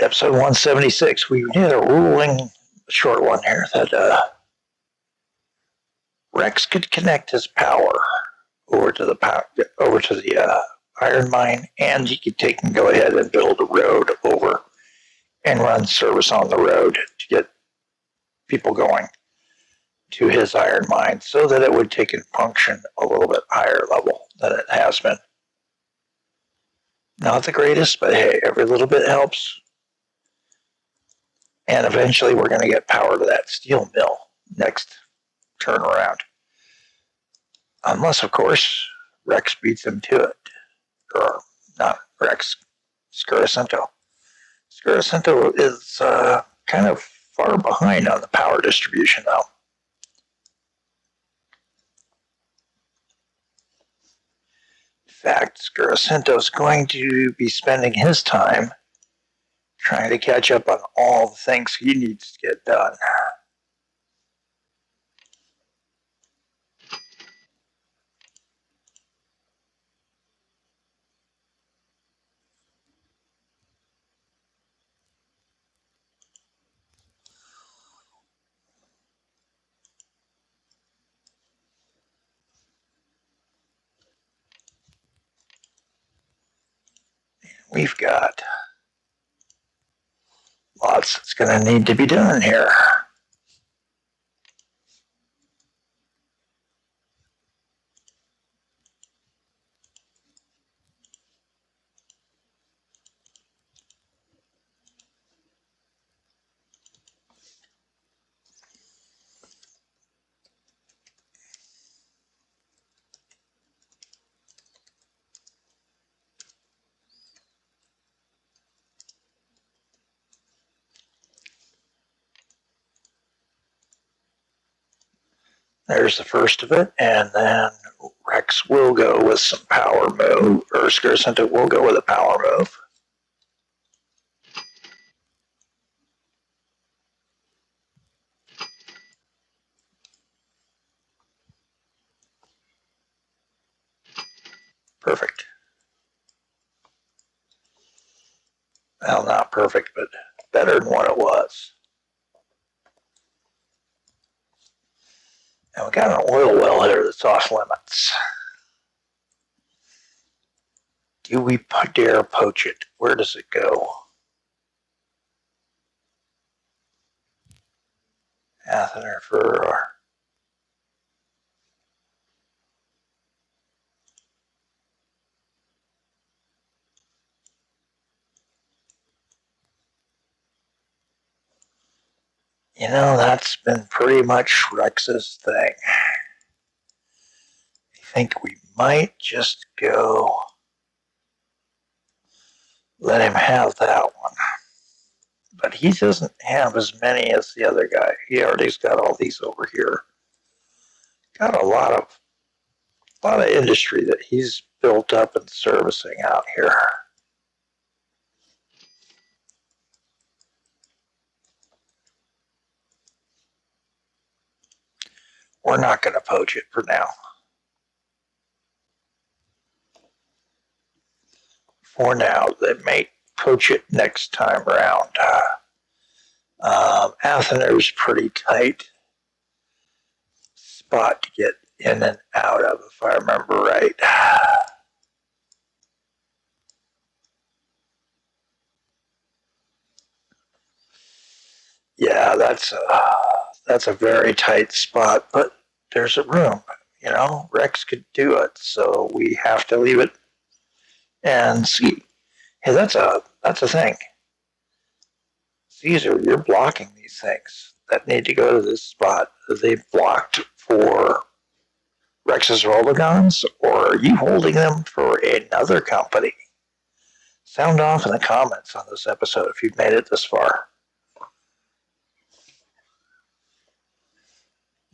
Episode 176, we did a ruling, short one here, that Rex could connect his power over to the iron mine, and he could take and go ahead and build a road over and run service on the road to get people going to his iron mine so that it would take and function a little bit higher level than it has been. Not the greatest, but hey, every little bit helps. And eventually we're going to get power to that steel mill next turnaround. Unless, of course, Rex beats him to it. Or not Rex, Scuracento. Scuracento is kind of far behind on the power distribution, though. In fact, Scuracento is going to be spending his time trying to catch up on all the things he needs to get done. We've got lots that's going to need to be done here. There's the first of it, and then Rex will go with some power move, or Scuracento will go with a power move. Perfect. Well, not perfect, but better than what it was. And we got an oil well here that's off limits. Do we dare poach it? Where does it go? Athener for... You know, that's been pretty much Rex's thing. I think we might just go let him have that one. But he doesn't have as many as the other guy. He already's got all these over here. Got a lot of industry that he's built up and servicing out here. We're not going to poach it for now. For now, they may poach it next time around. Athener's pretty tight spot to get in and out of, if I remember right. Yeah, that's a very tight spot, but there's a room. You know, Rex could do it, so we have to leave it and see. Hey, that's a thing. Caesar, you're blocking these things that need to go to this spot. Are they blocked for Rex's Rolligons, or are you holding them for another company? Sound off in the comments on this episode if you've made it this far.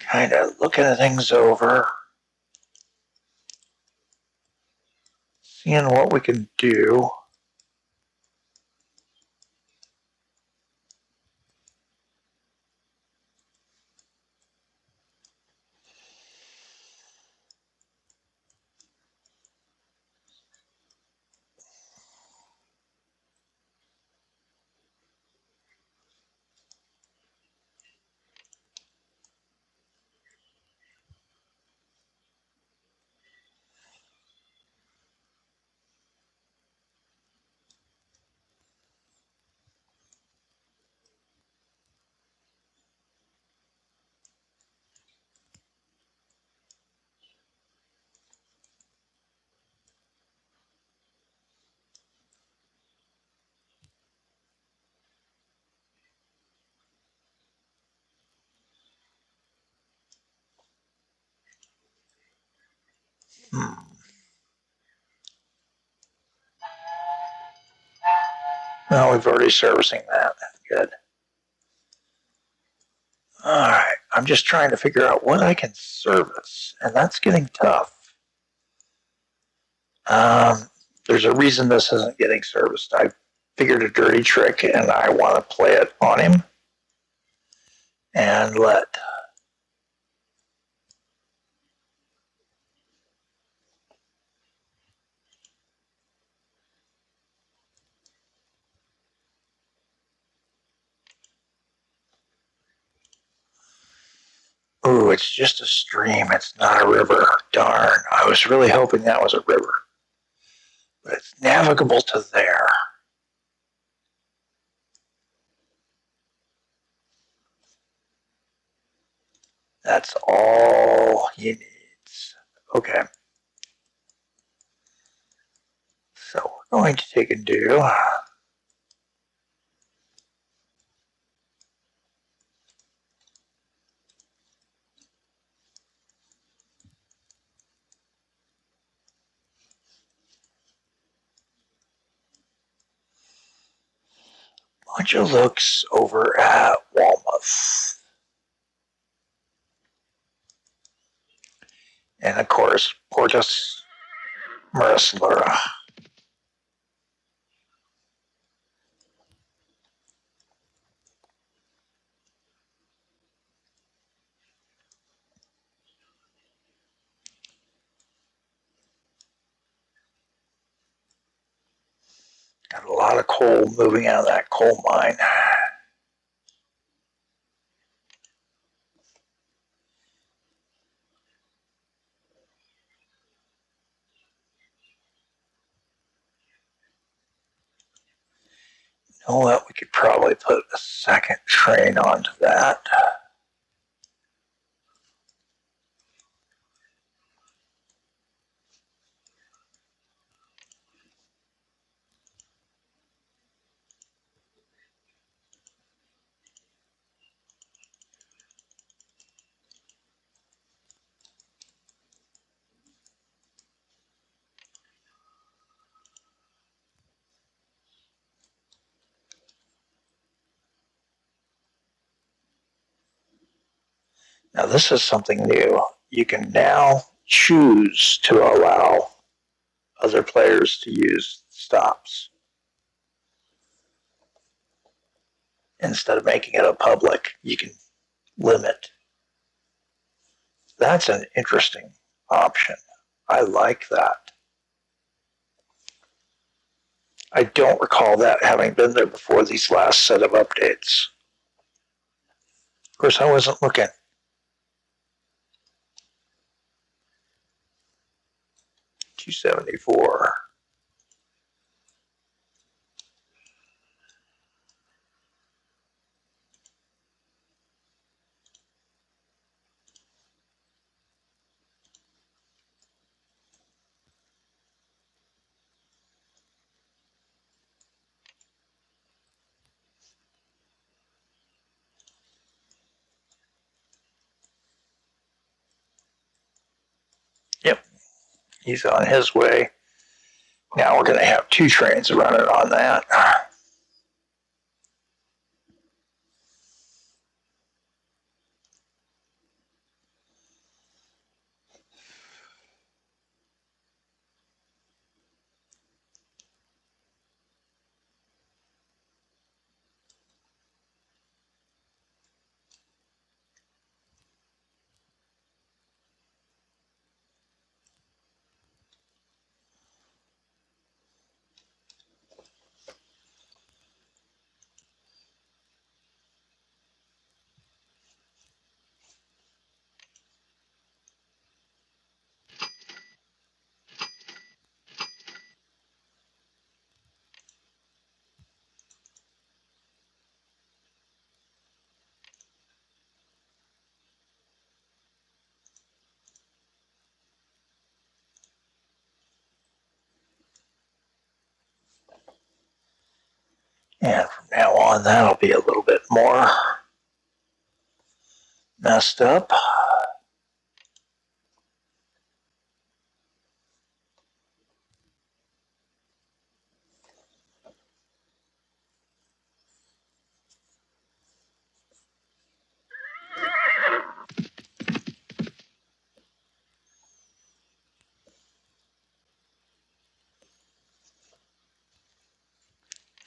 Kind of looking at things over, seeing what we can do. No, we've already servicing that. Good. All right. I'm just trying to figure out what I can service, and that's getting tough. There's a reason this isn't getting serviced. I figured a dirty trick, and I want to play it on him and let. Ooh, it's just a stream. It's not a river. Darn. I was really hoping that was a river. But it's navigable to there. That's all he needs. Okay. So we're going to take and do. Bunch of looks over at Walmouth. And of course, Portus Marislura. Got a lot of coal moving out of that coal mine. You know what? We could probably put a second train onto that. Now, this is something new. You can now choose to allow other players to use stops instead of making it a public. You can limit. That's an interesting option. I like that. I don't recall that having been there before these last set of updates. Of course, I wasn't looking. $274. Yep, he's on his way. Now we're going to have two trains running on that. And from now on, that'll be a little bit more messed up.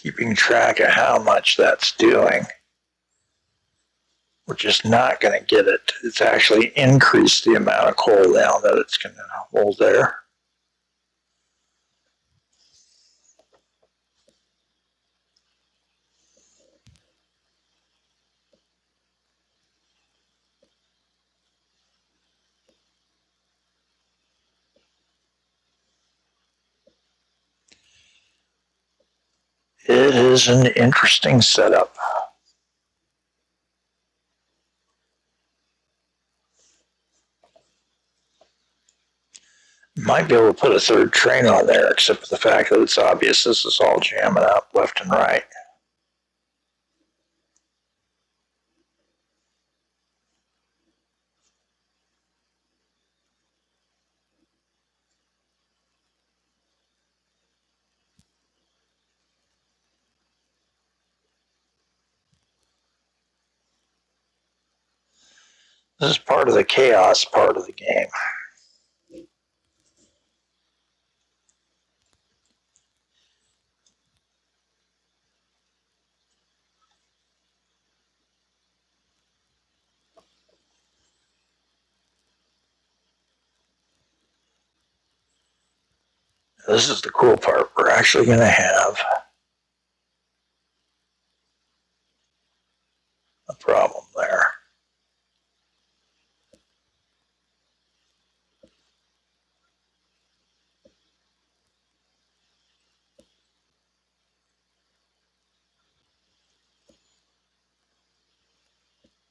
keeping track of how much that's doing. We're just not going to get it. It's actually increased the amount of coal down that it's going to hold there. It is an interesting setup. Might be able to put a third train on there, except for the fact that it's obvious this is all jamming up left and right. This is part of the chaos part of the game. This is the cool part. We're actually going to have a problem there.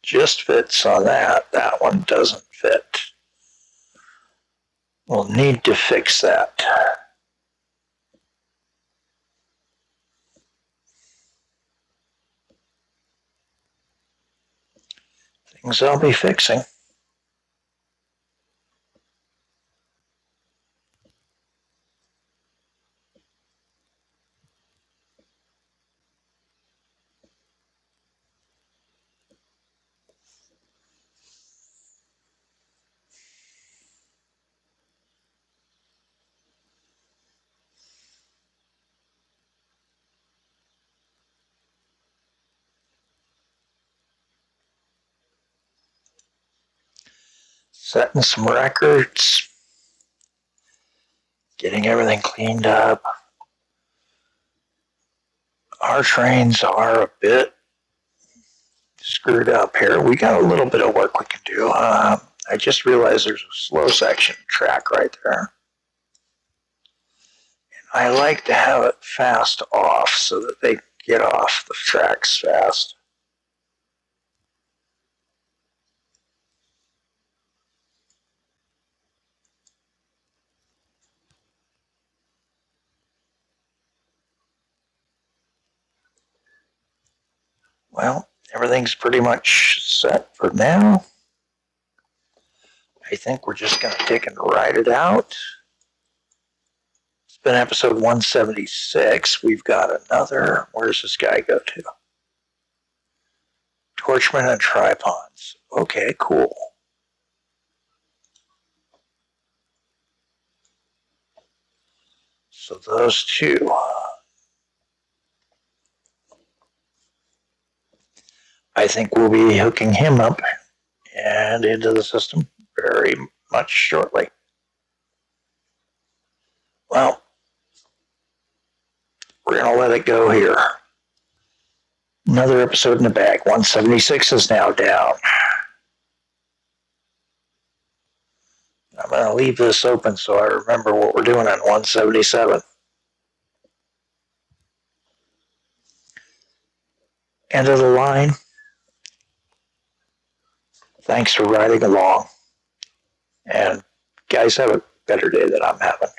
Just fits on that. That one doesn't fit. We'll need to fix that. Things I'll be fixing. Setting some records. Getting everything cleaned up. Our trains are a bit screwed up here. We got a little bit of work we can do. I just realized there's a slow section track right there. And I like to have it fast off so that they get off the tracks fast. Well, everything's pretty much set for now. I think we're just going to take and ride it out. It's been episode 176. We've got another. Where's this guy go to? Torchman and tripods. Okay, cool. So those two. I think we'll be hooking him up and into the system very much shortly. Well, we're going to let it go here. Another episode in the bag. 176 is now down. I'm going to leave this open so I remember what we're doing on 177. End of the line. Thanks for riding along. And guys, have a better day than I'm having.